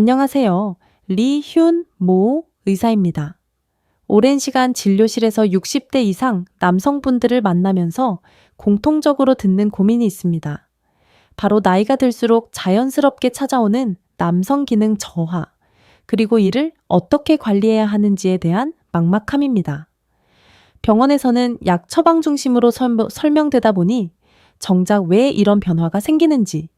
안녕하세요. 리훈 모 의사입니다. 오랜 시간 진료실에서 60대 이상 남성분들을 만나면서 공통적으로 듣는 고민이 있습니다. 바로 나이가 들수록 자연스럽게 찾아오는 남성 기능 저하, 그리고 이를 어떻게 관리해야 하는지에 대한 막막함입니다. 병원에서는 약 처방 중심으로 설명되다 보니 정작 왜 이런 변화가 생기는지,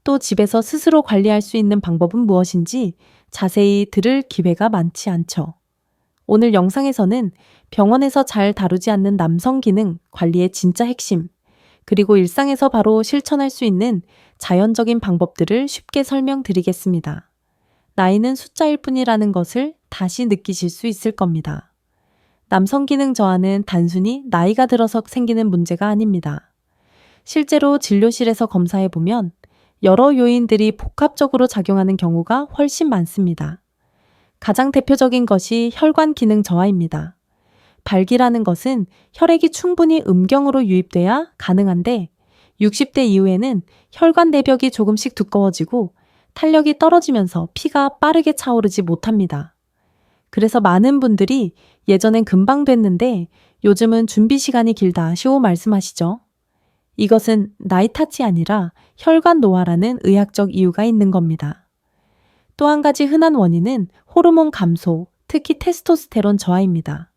또 집에서 스스로 관리할 수 있는 방법은 무엇인지 자세히 들을 기회가 많지 않죠. 오늘 영상에서는 병원에서 잘 다루지 않는 남성 기능 관리의 진짜 핵심, 그리고 일상에서 바로 실천할 수 있는 자연적인 방법들을 쉽게 설명드리겠습니다. 나이는 숫자일 뿐이라는 것을 다시 느끼실 수 있을 겁니다. 남성 기능 저하는 단순히 나이가 들어서 생기는 문제가 아닙니다. 실제로 진료실에서 검사해보면 여러 요인들이 복합적으로 작용하는 경우가 훨씬 많습니다. 가장 대표적인 것이 혈관 기능 저하입니다. 발기라는 것은 혈액이 충분히 음경으로 유입돼야 가능한데 60대 이후에는 혈관 내벽이 조금씩 두꺼워지고 탄력이 떨어지면서 피가 빠르게 차오르지 못합니다. 그래서 많은 분들이 예전엔 금방 됐는데 요즘은 준비 시간이 길다 말씀하시죠. 이것은 나이 탓이 아니라 혈관 노화라는 의학적 이유가 있는 겁니다. 또 한 가지 흔한 원인은 호르몬 감소, 특히 테스토스테론 저하입니다.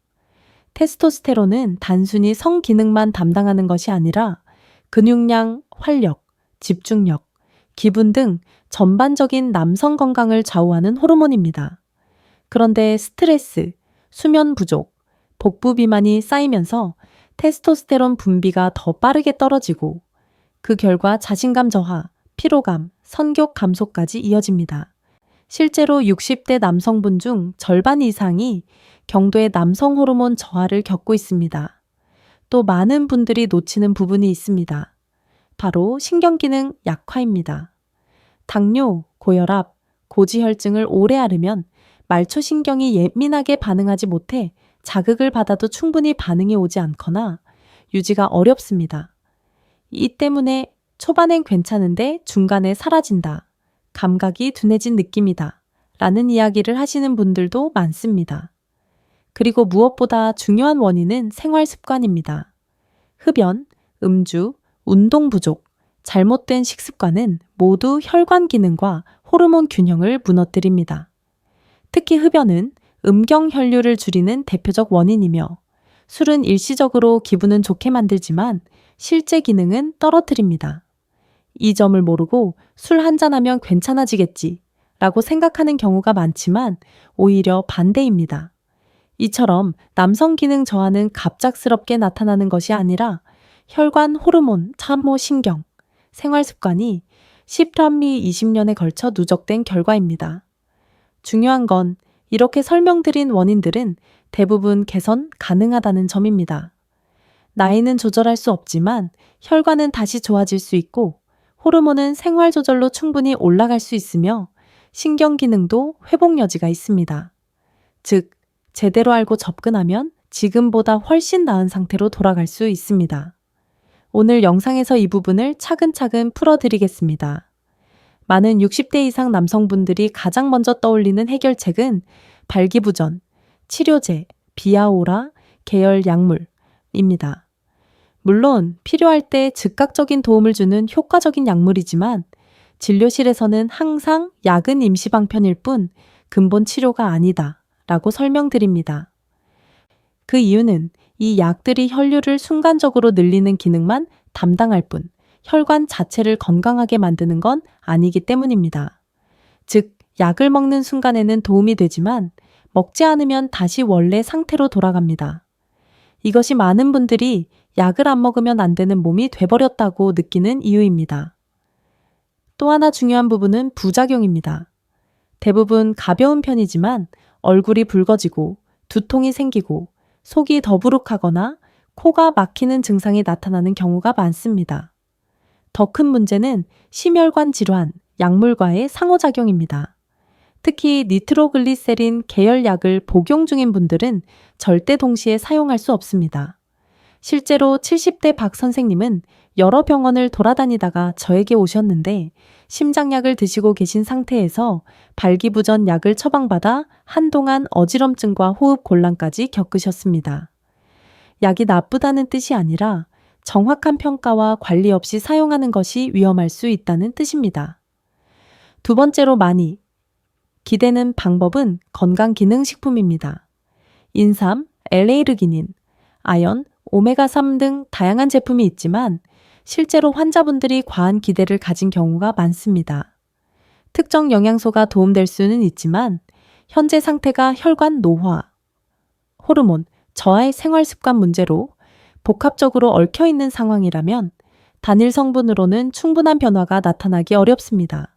테스토스테론은 단순히 성 기능만 담당하는 것이 아니라 근육량, 활력, 집중력, 기분 등 전반적인 남성 건강을 좌우하는 호르몬입니다. 그런데 스트레스, 수면 부족, 복부 비만이 쌓이면서 테스토스테론 분비가 더 빠르게 떨어지고 그 결과 자신감 저하, 피로감, 성욕 감소까지 이어집니다. 실제로 60대 남성분 중 절반 이상이 경도의 남성 호르몬 저하를 겪고 있습니다. 또 많은 분들이 놓치는 부분이 있습니다. 바로 신경기능 약화입니다. 당뇨, 고혈압, 고지혈증을 오래 앓으면 말초신경이 예민하게 반응하지 못해 자극을 받아도 충분히 반응이 오지 않거나 유지가 어렵습니다. 이 때문에 초반엔 괜찮은데 중간에 사라진다, 감각이 둔해진 느낌이다 라는 이야기를 하시는 분들도 많습니다. 그리고 무엇보다 중요한 원인은 생활 습관입니다. 흡연, 음주, 운동 부족, 잘못된 식습관은 모두 혈관 기능과 호르몬 균형을 무너뜨립니다. 특히 흡연은 음경 혈류를 줄이는 대표적 원인이며 술은 일시적으로 기분은 좋게 만들지만 실제 기능은 떨어뜨립니다. 이 점을 모르고 술 한잔하면 괜찮아지겠지 라고 생각하는 경우가 많지만 오히려 반대입니다. 이처럼 남성 기능 저하는 갑작스럽게 나타나는 것이 아니라 혈관 호르몬, 참호 신경, 생활 습관이 10-20년에 20년에 걸쳐 누적된 결과입니다. 중요한 건 이렇게 설명드린 원인들은 대부분 개선 가능하다는 점입니다. 나이는 조절할 수 없지만 혈관은 다시 좋아질 수 있고 호르몬은 생활 조절로 충분히 올라갈 수 있으며 신경 기능도 회복 여지가 있습니다. 즉, 제대로 알고 접근하면 지금보다 훨씬 나은 상태로 돌아갈 수 있습니다. 오늘 영상에서 이 부분을 차근차근 풀어드리겠습니다. 많은 60대 이상 남성분들이 가장 먼저 떠올리는 해결책은 발기부전, 치료제, 비아오라, 계열 약물입니다. 물론 필요할 때 즉각적인 도움을 주는 효과적인 약물이지만 진료실에서는 항상 약은 임시방편일 뿐 근본 치료가 아니다 라고 설명드립니다. 그 이유는 이 약들이 혈류를 순간적으로 늘리는 기능만 담당할 뿐 혈관 자체를 건강하게 만드는 건 아니기 때문입니다. 즉, 약을 먹는 순간에는 도움이 되지만 먹지 않으면 다시 원래 상태로 돌아갑니다. 이것이 많은 분들이 약을 안 먹으면 안 되는 몸이 돼버렸다고 느끼는 이유입니다. 또 하나 중요한 부분은 부작용입니다. 대부분 가벼운 편이지만 얼굴이 붉어지고 두통이 생기고 속이 더부룩하거나 코가 막히는 증상이 나타나는 경우가 많습니다. 더 큰 문제는 심혈관 질환, 약물과의 상호작용입니다. 특히 니트로글리세린 계열약을 복용 중인 분들은 절대 동시에 사용할 수 없습니다. 실제로 70대 박 선생님은 여러 병원을 돌아다니다가 저에게 오셨는데 심장약을 드시고 계신 상태에서 발기부전 약을 처방받아 한동안 어지럼증과 호흡 곤란까지 겪으셨습니다. 약이 나쁘다는 뜻이 아니라 정확한 평가와 관리 없이 사용하는 것이 위험할 수 있다는 뜻입니다. 두 번째로 많이 기대는 방법은 건강기능식품입니다. 인삼, L아르기닌, 아연, 오메가3 등 다양한 제품이 있지만 실제로 환자분들이 과한 기대를 가진 경우가 많습니다. 특정 영양소가 도움될 수는 있지만 현재 상태가 혈관 노화, 호르몬, 저하의 생활습관 문제로 복합적으로 얽혀있는 상황이라면 단일 성분으로는 충분한 변화가 나타나기 어렵습니다.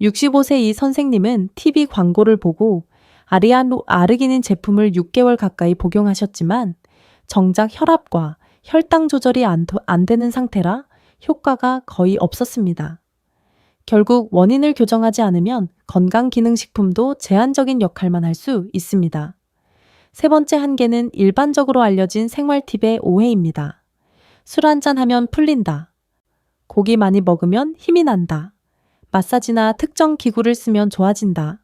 65세 이 선생님은 TV 광고를 보고 아르기닌 제품을 6개월 가까이 복용하셨지만 정작 혈압과 혈당 조절이 안 되는 상태라 효과가 거의 없었습니다. 결국 원인을 교정하지 않으면 건강기능식품도 제한적인 역할만 할 수 있습니다. 세 번째 한계는 일반적으로 알려진 생활 팁의 오해입니다. 술 한잔 하면 풀린다. 고기 많이 먹으면 힘이 난다. 마사지나 특정 기구를 쓰면 좋아진다.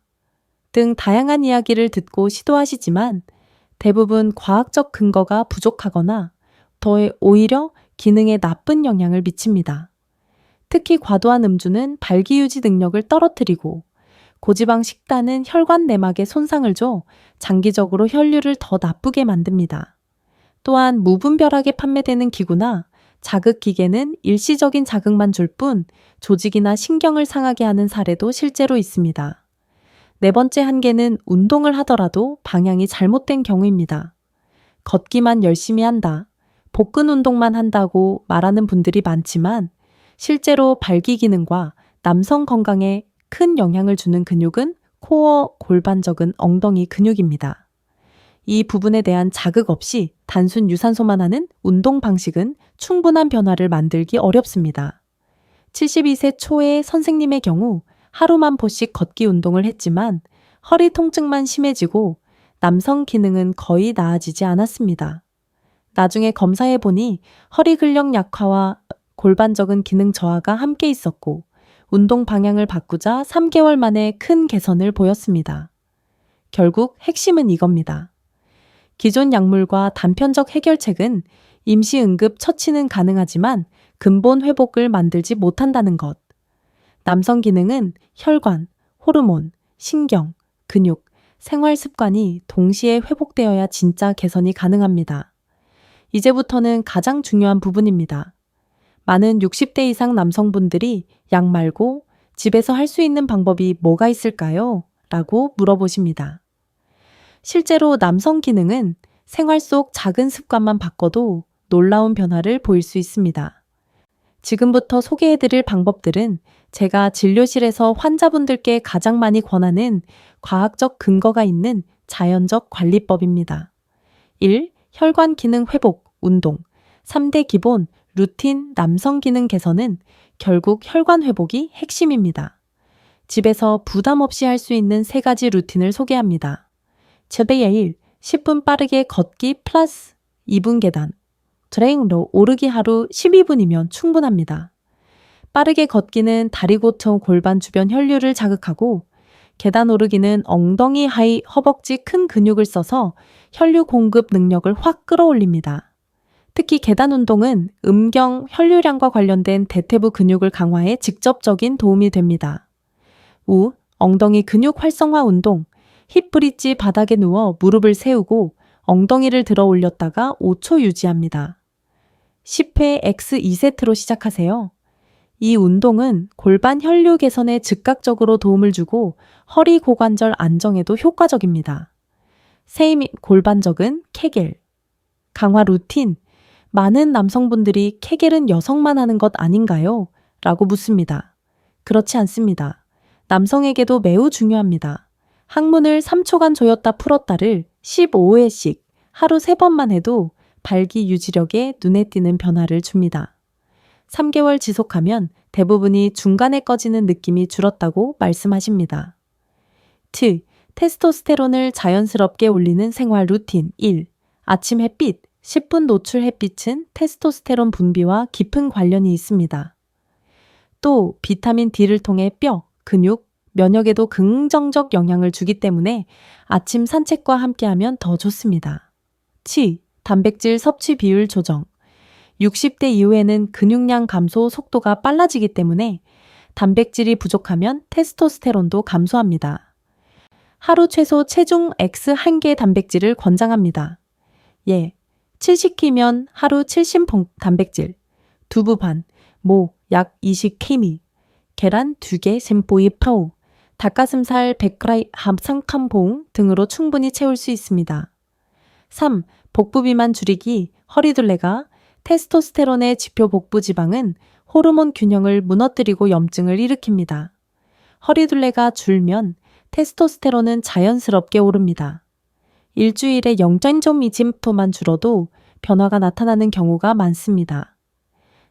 등 다양한 이야기를 듣고 시도하시지만 대부분 과학적 근거가 부족하거나 오히려 기능에 나쁜 영향을 미칩니다. 특히 과도한 음주는 발기유지 능력을 떨어뜨리고 고지방 식단은 혈관 내막에 손상을 줘 장기적으로 혈류를 더 나쁘게 만듭니다. 또한 무분별하게 판매되는 기구나 자극기계는 일시적인 자극만 줄 뿐 조직이나 신경을 상하게 하는 사례도 실제로 있습니다. 네 번째 한계는 운동을 하더라도 방향이 잘못된 경우입니다. 걷기만 열심히 한다, 복근 운동만 한다고 말하는 분들이 많지만 실제로 발기 기능과 남성 건강에 큰 영향을 주는 근육은 코어 골반적은 엉덩이 근육입니다. 이 부분에 대한 자극 없이 단순 유산소만 하는 운동 방식은 충분한 변화를 만들기 어렵습니다. 72세 초의 선생님의 경우 하루만 포씩 걷기 운동을 했지만 허리 통증만 심해지고 남성 기능은 거의 나아지지 않았습니다. 나중에 검사해 보니 허리 근력 약화와 골반적인 기능 저하가 함께 있었고 운동 방향을 바꾸자 3개월 만에 큰 개선을 보였습니다. 결국 핵심은 이겁니다. 기존 약물과 단편적 해결책은 임시 응급 처치는 가능하지만 근본 회복을 만들지 못한다는 것. 남성 기능은 혈관, 호르몬, 신경, 근육, 생활 습관이 동시에 회복되어야 진짜 개선이 가능합니다. 이제부터는 가장 중요한 부분입니다. 많은 60대 이상 남성분들이 약 말고 집에서 할 수 있는 방법이 뭐가 있을까요? 라고 물어보십니다. 실제로 남성 기능은 생활 속 작은 습관만 바꿔도 놀라운 변화를 보일 수 있습니다. 지금부터 소개해드릴 방법들은 제가 진료실에서 환자분들께 가장 많이 권하는 과학적 근거가 있는 자연적 관리법입니다. 1. 혈관 기능 회복, 운동. 3대 기본, 루틴, 남성 기능 개선은 결국 혈관 회복이 핵심입니다. 집에서 부담 없이 할 수 있는 3가지 루틴을 소개합니다. 첫째 1. 10분 빠르게 걷기 플러스 2분 계단. 트레이닝로 오르기 하루 12분이면 충분합니다. 빠르게 걷기는 다리 고통 골반 주변 혈류를 자극하고 계단 오르기는 엉덩이 하이 허벅지 큰 근육을 써서 혈류 공급 능력을 확 끌어올립니다. 특히 계단 운동은 음경 혈류량과 관련된 대퇴부 근육을 강화해 직접적인 도움이 됩니다. 우, 엉덩이 근육 활성화 운동. 힙 브릿지 바닥에 누워 무릎을 세우고 엉덩이를 들어 올렸다가 5초 유지합니다. 10회 X 2세트로 시작하세요. 이 운동은 골반 혈류 개선에 즉각적으로 도움을 주고 허리 고관절 안정에도 효과적입니다. 세임 골반적은 케겔. 강화 루틴. 많은 남성분들이 케겔은 여성만 하는 것 아닌가요? 라고 묻습니다. 그렇지 않습니다. 남성에게도 매우 중요합니다. 항문을 3초간 조였다 풀었다를 15회씩 하루 3번만 해도 발기 유지력에 눈에 띄는 변화를 줍니다. 3개월 지속하면 대부분이 중간에 꺼지는 느낌이 줄었다고 말씀하십니다. 2. 테스토스테론을 자연스럽게 올리는 생활 루틴 1. 아침 햇빛, 10분 노출 햇빛은 테스토스테론 분비와 깊은 관련이 있습니다. 또 비타민 D를 통해 뼈, 근육, 면역에도 긍정적 영향을 주기 때문에 아침 산책과 함께하면 더 좋습니다. 치, 단백질 섭취 비율 조정. 60대 이후에는 근육량 감소 속도가 빨라지기 때문에 단백질이 부족하면 테스토스테론도 감소합니다. 하루 최소 체중 X 1개 단백질을 권장합니다. 예, 70키면 하루 70봉 단백질, 두부 반, 모 약 20km, 계란 2개 샘보이 파우, 닭가슴살 100g 합상칸봉 등으로 충분히 채울 수 있습니다. 3. 복부 비만 줄이기. 허리둘레가 테스토스테론의 지표 복부 지방은 호르몬 균형을 무너뜨리고 염증을 일으킵니다. 허리둘레가 줄면 테스토스테론은 자연스럽게 오릅니다. 일주일에 0.2g만 줄어도 변화가 나타나는 경우가 많습니다.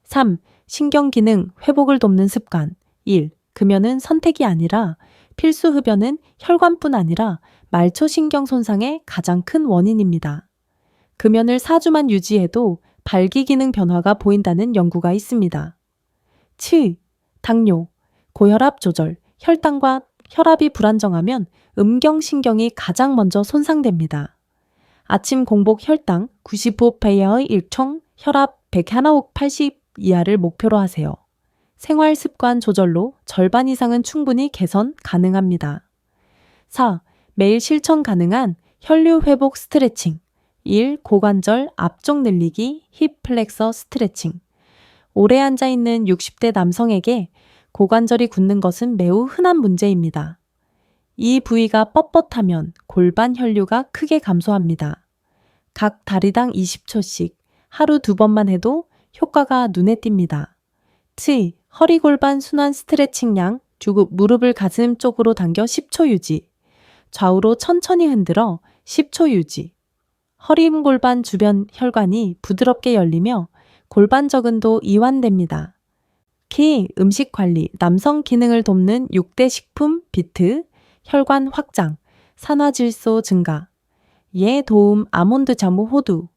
3. 신경기능 회복을 돕는 습관. 1. 금연은 선택이 아니라 필수 흡연은 혈관뿐 아니라 말초신경 손상의 가장 큰 원인입니다. 금연을 4주만 유지해도 발기기능 변화가 보인다는 연구가 있습니다. 7. 당뇨, 고혈압 조절, 혈당과 혈압이 불안정하면 음경신경이 가장 먼저 손상됩니다. 아침 공복 혈당 95배의 일총, 혈압 101억 80 이하를 목표로 하세요. 생활 습관 조절로 절반 이상은 충분히 개선 가능합니다. 4. 매일 실천 가능한 혈류 회복 스트레칭. 1. 고관절 앞쪽 늘리기 힙 플렉서 스트레칭. 오래 앉아있는 60대 남성에게 고관절이 굳는 것은 매우 흔한 문제입니다. 이 부위가 뻣뻣하면 골반 혈류가 크게 감소합니다. 각 다리당 20초씩 하루 2번만 해도 효과가 눈에 띕니다. 7. 허리 골반 순환 스트레칭량. 무릎을 가슴 쪽으로 당겨 10초 유지. 좌우로 천천히 흔들어 10초 유지. 허리 골반 주변 혈관이 부드럽게 열리며 골반 적응도 이완됩니다. 키, 음식 관리, 남성 기능을 돕는 6대 식품 비트, 혈관 확장, 산화질소 증가, 예 도움 아몬드 자무 호두,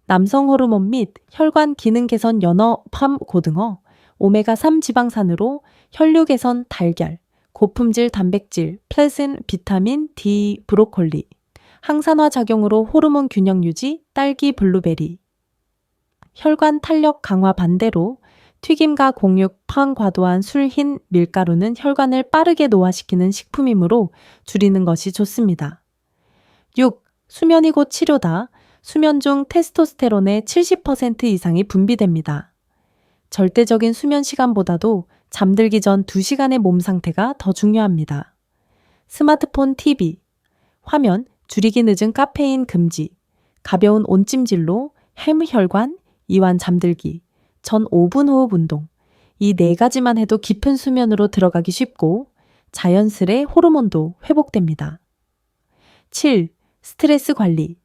남성 호르몬 및 혈관 기능 개선 연어 팜 고등어, 오메가3 지방산으로 혈류 개선 달걀, 고품질 단백질, 플레슨 비타민 D 브로콜리, 항산화 작용으로 호르몬 균형 유지 딸기 블루베리, 혈관 탄력 강화 반대로 튀김과 공육, 팡 과도한 술, 흰 밀가루는 혈관을 빠르게 노화시키는 식품이므로 줄이는 것이 좋습니다. 6. 수면이 곧 치료다. 수면 중 테스토스테론의 70% 이상이 분비됩니다. 절대적인 수면 시간보다도 잠들기 전 2시간의 몸 상태가 더 중요합니다. 스마트폰, TV, 화면, 줄이기 늦은 카페인 금지, 가벼운 온찜질로 혈관, 이완 잠들기, 전 5분 호흡 운동, 이 4가지만 해도 깊은 수면으로 들어가기 쉽고 자연스레 호르몬도 회복됩니다. 7. 스트레스 관리.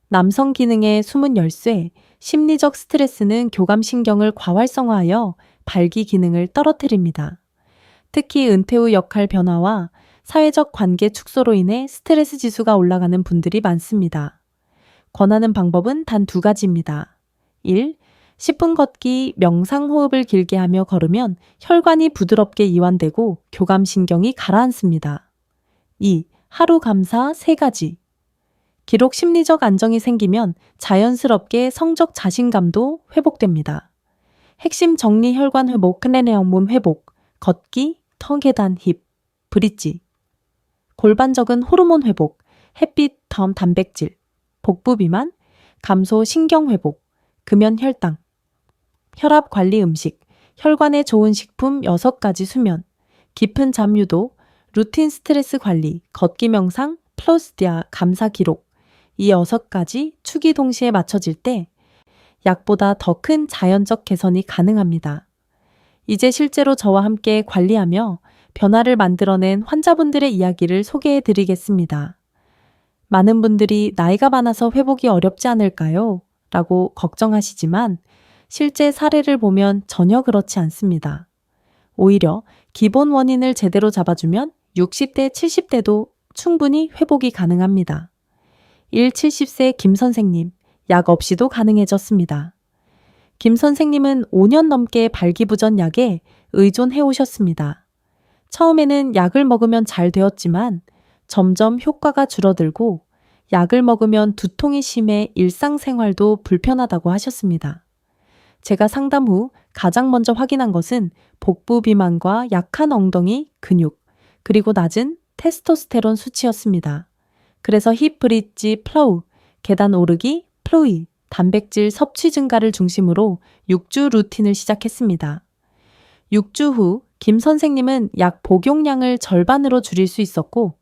남성 기능의 숨은 열쇠, 심리적 스트레스는 교감신경을 과활성화하여 발기 기능을 떨어뜨립니다. 특히 은퇴 후 역할 변화와 사회적 관계 축소로 인해 스트레스 지수가 올라가는 분들이 많습니다. 권하는 방법은 단 2가지입니다. 1. 10분 걷기, 명상 호흡을 길게 하며 걸으면 혈관이 부드럽게 이완되고 교감신경이 가라앉습니다. 2. 하루 감사 3가지. 기록 심리적 안정이 생기면 자연스럽게 성적 자신감도 회복됩니다. 핵심 정리 혈관 회복, 클레네형몸 회복, 걷기, 턱계단 힙, 브릿지. 골반 적은 호르몬 회복, 햇빛 다음 단백질, 복부 비만, 감소 신경 회복, 금연 혈당, 혈압 관리 음식, 혈관에 좋은 식품 6가지 수면, 깊은 잠 유도, 루틴 스트레스 관리, 걷기 명상, 플로스디아 감사 기록, 이 6가지 축이 동시에 맞춰질 때 약보다 더 큰 자연적 개선이 가능합니다. 이제 실제로 저와 함께 관리하며 변화를 만들어낸 환자분들의 이야기를 소개해 드리겠습니다. 많은 분들이 나이가 많아서 회복이 어렵지 않을까요? 라고 걱정하시지만 실제 사례를 보면 전혀 그렇지 않습니다. 오히려 기본 원인을 제대로 잡아주면 60대, 70대도 충분히 회복이 가능합니다. 70세 김 선생님, 약 없이도 가능해졌습니다. 김 선생님은 5년 넘게 발기부전 약에 의존해 오셨습니다. 처음에는 약을 먹으면 잘 되었지만 점점 효과가 줄어들고 약을 먹으면 두통이 심해 일상생활도 불편하다고 하셨습니다. 제가 상담 후 가장 먼저 확인한 것은 복부 비만과 약한 엉덩이, 근육, 그리고 낮은 테스토스테론 수치였습니다. 그래서 힙 브릿지 플로우, 계단 오르기 플로이, 단백질 섭취 증가를 중심으로 6주 루틴을 시작했습니다. 6주 후 김 선생님은 약 복용량을 절반으로 줄일 수 있었고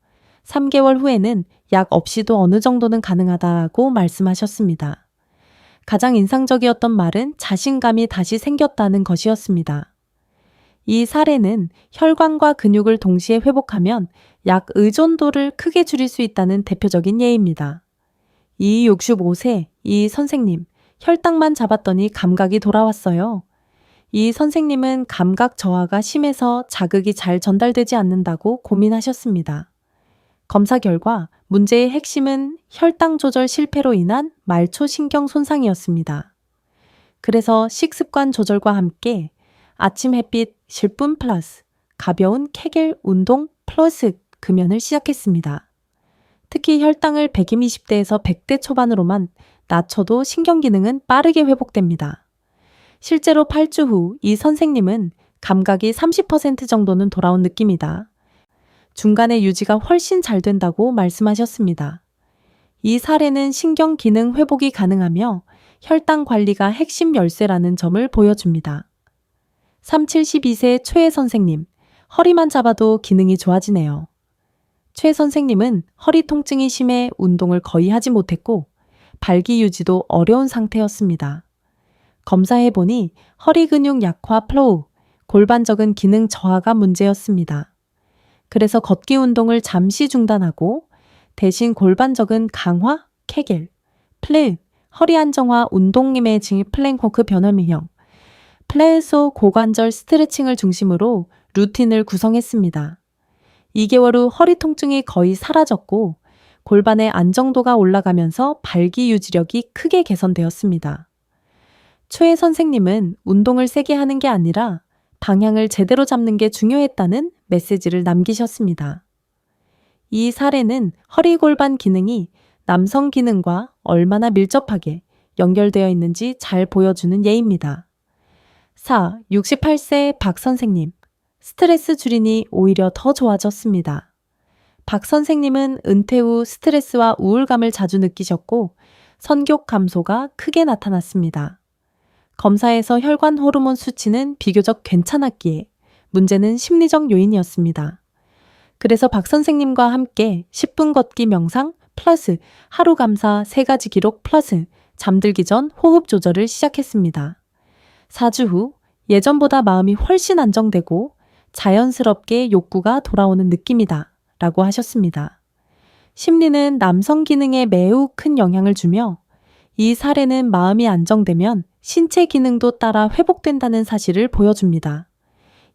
3개월 후에는 약 없이도 어느 정도는 가능하다고 말씀하셨습니다. 가장 인상적이었던 말은 자신감이 다시 생겼다는 것이었습니다. 이 사례는 혈관과 근육을 동시에 회복하면 약 의존도를 크게 줄일 수 있다는 대표적인 예입니다. 이 65세 이 선생님, 혈당만 잡았더니 감각이 돌아왔어요. 이 선생님은 감각 저하가 심해서 자극이 잘 전달되지 않는다고 고민하셨습니다. 검사 결과 문제의 핵심은 혈당 조절 실패로 인한 말초 신경 손상이었습니다. 그래서 식습관 조절과 함께 아침 햇빛 10분 플러스 가벼운 케겔 운동 플러스 금연을 시작했습니다. 특히 혈당을 120대에서 100대 초반으로만 낮춰도 신경 기능은 빠르게 회복됩니다. 실제로 8주 후 이 선생님은 감각이 30% 정도는 돌아온 느낌이다. 중간에 유지가 훨씬 잘 된다고 말씀하셨습니다. 이 사례는 신경 기능 회복이 가능하며 혈당 관리가 핵심 열쇠라는 점을 보여줍니다. 72세 최 선생님, 허리만 잡아도 기능이 좋아지네요. 최 선생님은 허리 통증이 심해 운동을 거의 하지 못했고 발기 유지도 어려운 상태였습니다. 검사해보니 허리 근육 약화 플로우, 골반적인 기능 저하가 문제였습니다. 그래서 걷기 운동을 잠시 중단하고 대신 골반적인 강화, 케겔, 플레, 허리 안정화 운동 이미징 플랭코크 변화미형, 플레소 고관절 스트레칭을 중심으로 루틴을 구성했습니다. 2개월 후 허리 통증이 거의 사라졌고 골반의 안정도가 올라가면서 발기 유지력이 크게 개선되었습니다. 최 선생님은 운동을 세게 하는 게 아니라 방향을 제대로 잡는 게 중요했다는 메시지를 남기셨습니다. 이 사례는 허리 골반 기능이 남성 기능과 얼마나 밀접하게 연결되어 있는지 잘 보여주는 예입니다. 4. 68세 박 선생님. 스트레스 줄이니 오히려 더 좋아졌습니다. 박 선생님은 은퇴 후 스트레스와 우울감을 자주 느끼셨고 선교 감소가 크게 나타났습니다. 검사에서 혈관 호르몬 수치는 비교적 괜찮았기에 문제는 심리적 요인이었습니다. 그래서 박 선생님과 함께 10분 걷기 명상 플러스 하루 감사 3가지 기록 플러스 잠들기 전 호흡 조절을 시작했습니다. 4주 후 예전보다 마음이 훨씬 안정되고 자연스럽게 욕구가 돌아오는 느낌이다 라고 하셨습니다. 심리는 남성 기능에 매우 큰 영향을 주며 이 사례는 마음이 안정되면 신체 기능도 따라 회복된다는 사실을 보여줍니다.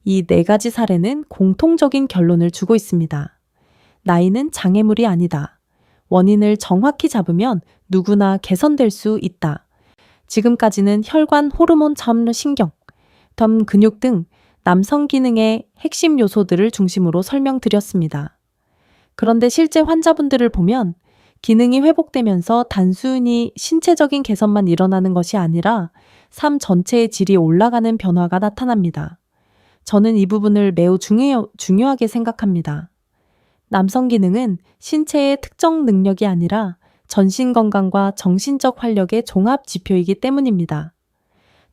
이 4가지 사례는 공통적인 결론을 주고 있습니다. 나이는 장애물이 아니다. 원인을 정확히 잡으면 누구나 개선될 수 있다. 지금까지는 혈관, 호르몬, 신경, 덤, 근육 등 남성 기능의 핵심 요소들을 중심으로 설명드렸습니다. 그런데 실제 환자분들을 보면 기능이 회복되면서 단순히 신체적인 개선만 일어나는 것이 아니라 삶 전체의 질이 올라가는 변화가 나타납니다. 저는 이 부분을 매우 중요하게 생각합니다. 남성 기능은 신체의 특정 능력이 아니라 전신 건강과 정신적 활력의 종합 지표이기 때문입니다.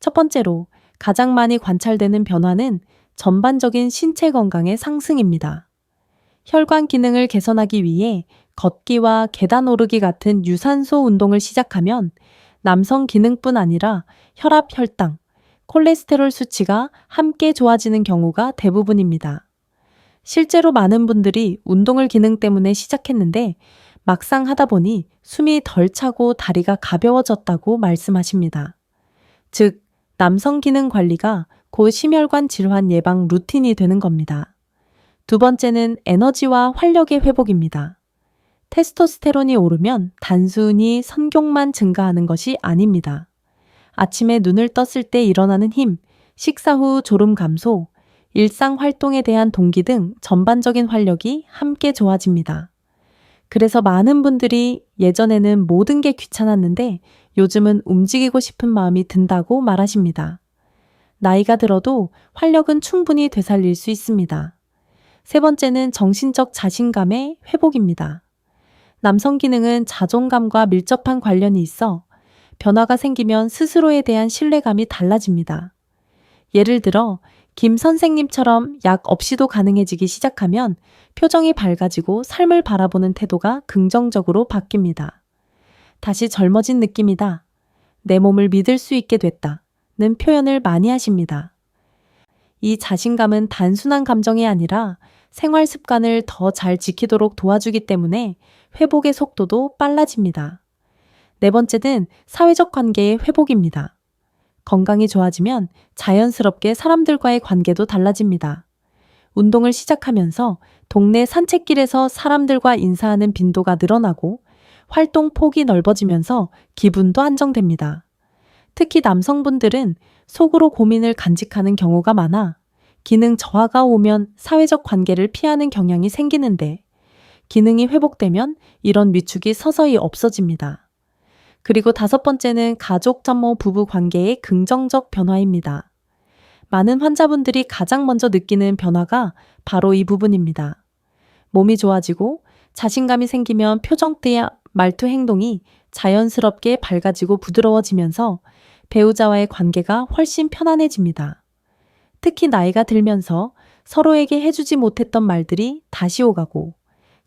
첫 번째로 가장 많이 관찰되는 변화는 전반적인 신체 건강의 상승입니다. 혈관 기능을 개선하기 위해 걷기와 계단 오르기 같은 유산소 운동을 시작하면 남성 기능뿐 아니라 혈압, 혈당, 콜레스테롤 수치가 함께 좋아지는 경우가 대부분입니다. 실제로 많은 분들이 운동을 기능 때문에 시작했는데 막상 하다 보니 숨이 덜 차고 다리가 가벼워졌다고 말씀하십니다. 즉, 남성 기능 관리가 곧 심혈관 질환 예방 루틴이 되는 겁니다. 두 번째는 에너지와 활력의 회복입니다. 테스토스테론이 오르면 단순히 선경만 증가하는 것이 아닙니다. 아침에 눈을 떴을 때 일어나는 힘, 식사 후 졸음 감소, 일상 활동에 대한 동기 등 전반적인 활력이 함께 좋아집니다. 그래서 많은 분들이 예전에는 모든 게 귀찮았는데 요즘은 움직이고 싶은 마음이 든다고 말하십니다. 나이가 들어도 활력은 충분히 되살릴 수 있습니다. 세 번째는 정신적 자신감의 회복입니다. 남성 기능은 자존감과 밀접한 관련이 있어 변화가 생기면 스스로에 대한 신뢰감이 달라집니다. 예를 들어 김 선생님처럼 약 없이도 가능해지기 시작하면 표정이 밝아지고 삶을 바라보는 태도가 긍정적으로 바뀝니다. 다시 젊어진 느낌이다. 내 몸을 믿을 수 있게 됐다는 표현을 많이 하십니다. 이 자신감은 단순한 감정이 아니라 생활 습관을 더 잘 지키도록 도와주기 때문에 회복의 속도도 빨라집니다. 네 번째는 사회적 관계의 회복입니다. 건강이 좋아지면 자연스럽게 사람들과의 관계도 달라집니다. 운동을 시작하면서 동네 산책길에서 사람들과 인사하는 빈도가 늘어나고 활동 폭이 넓어지면서 기분도 안정됩니다. 특히 남성분들은 속으로 고민을 간직하는 경우가 많아 기능 저하가 오면 사회적 관계를 피하는 경향이 생기는데 기능이 회복되면 이런 위축이 서서히 없어집니다. 그리고 다섯 번째는 가족 전모 부부 관계의 긍정적 변화입니다. 많은 환자분들이 가장 먼저 느끼는 변화가 바로 이 부분입니다. 몸이 좋아지고 자신감이 생기면 표정대와 말투 행동이 자연스럽게 밝아지고 부드러워지면서 배우자와의 관계가 훨씬 편안해집니다. 특히 나이가 들면서 서로에게 해주지 못했던 말들이 다시 오가고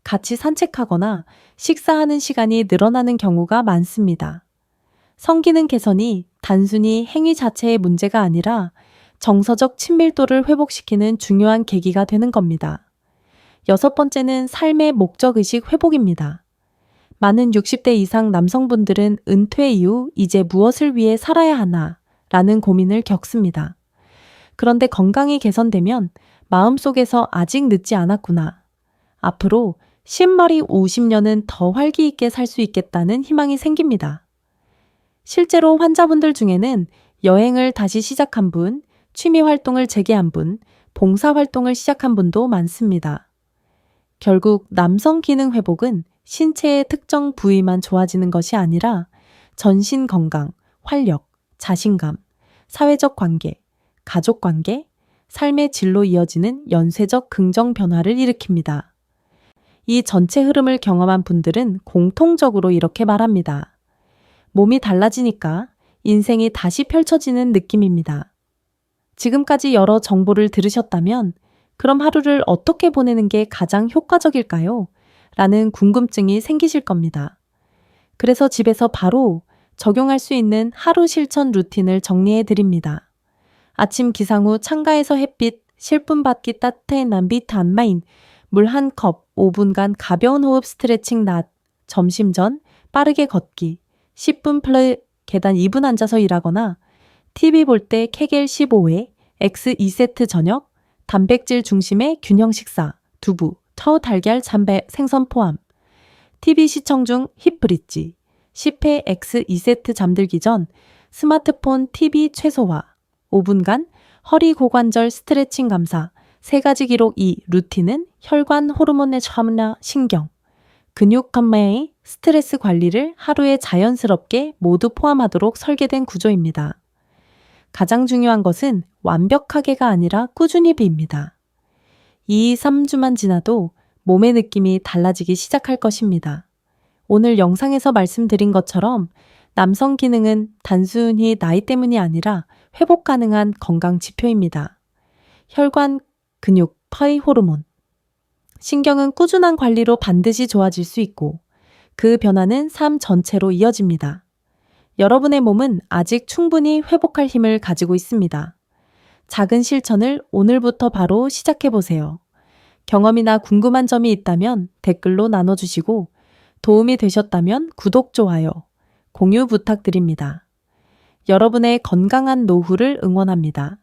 같이 산책하거나 식사하는 시간이 늘어나는 경우가 많습니다. 성기능 개선이 단순히 행위 자체의 문제가 아니라 정서적 친밀도를 회복시키는 중요한 계기가 되는 겁니다. 여섯 번째는 삶의 목적의식 회복입니다. 많은 60대 이상 남성분들은 은퇴 이후 이제 무엇을 위해 살아야 하나 라는 고민을 겪습니다. 그런데 건강이 개선되면 마음속에서 아직 늦지 않았구나. 앞으로 10머리 50년은 더 활기 있게 살 수 있겠다는 희망이 생깁니다. 실제로 환자분들 중에는 여행을 다시 시작한 분, 취미 활동을 재개한 분, 봉사 활동을 시작한 분도 많습니다. 결국 남성 기능 회복은 신체의 특정 부위만 좋아지는 것이 아니라 전신 건강, 활력, 자신감, 사회적 관계, 가족 관계, 삶의 질로 이어지는 연쇄적 긍정 변화를 일으킵니다. 이 전체 흐름을 경험한 분들은 공통적으로 이렇게 말합니다. 몸이 달라지니까 인생이 다시 펼쳐지는 느낌입니다. 지금까지 여러 정보를 들으셨다면 그럼 하루를 어떻게 보내는 게 가장 효과적일까요? 라는 궁금증이 생기실 겁니다. 그래서 집에서 바로 적용할 수 있는 하루 실천 루틴을 정리해 드립니다. 아침 기상 후 창가에서 햇빛, 실품 받기 따뜻한 남빛 안마인, 물 한 컵, 5분간 가벼운 호흡 스트레칭 낮, 점심 전 빠르게 걷기, 10분 계단 2분 앉아서 일하거나 TV 볼 때 케겔 15회, X 2세트 저녁, 단백질 중심의 균형 식사, 두부, 터우 달걀 잠배 생선 포함, TV 시청 중 힙브릿지, 10회 X 2세트 잠들기 전 스마트폰 TV 최소화, 5분간 허리 고관절 스트레칭 감사, 3가지 기록 2 루틴은 혈관 호르몬의 참나 신경, 근육 감매의 스트레스 관리를 하루에 자연스럽게 모두 포함하도록 설계된 구조입니다. 가장 중요한 것은 완벽하게가 아니라 꾸준히입니다. 2, 3주만 지나도 몸의 느낌이 달라지기 시작할 것입니다. 오늘 영상에서 말씀드린 것처럼 남성 기능은 단순히 나이 때문이 아니라 회복 가능한 건강 지표입니다. 혈관, 근육, 파이 호르몬, 신경은 꾸준한 관리로 반드시 좋아질 수 있고 그 변화는 삶 전체로 이어집니다. 여러분의 몸은 아직 충분히 회복할 힘을 가지고 있습니다. 작은 실천을 오늘부터 바로 시작해보세요. 경험이나 궁금한 점이 있다면 댓글로 나눠주시고 도움이 되셨다면 구독, 좋아요, 공유 부탁드립니다. 여러분의 건강한 노후를 응원합니다.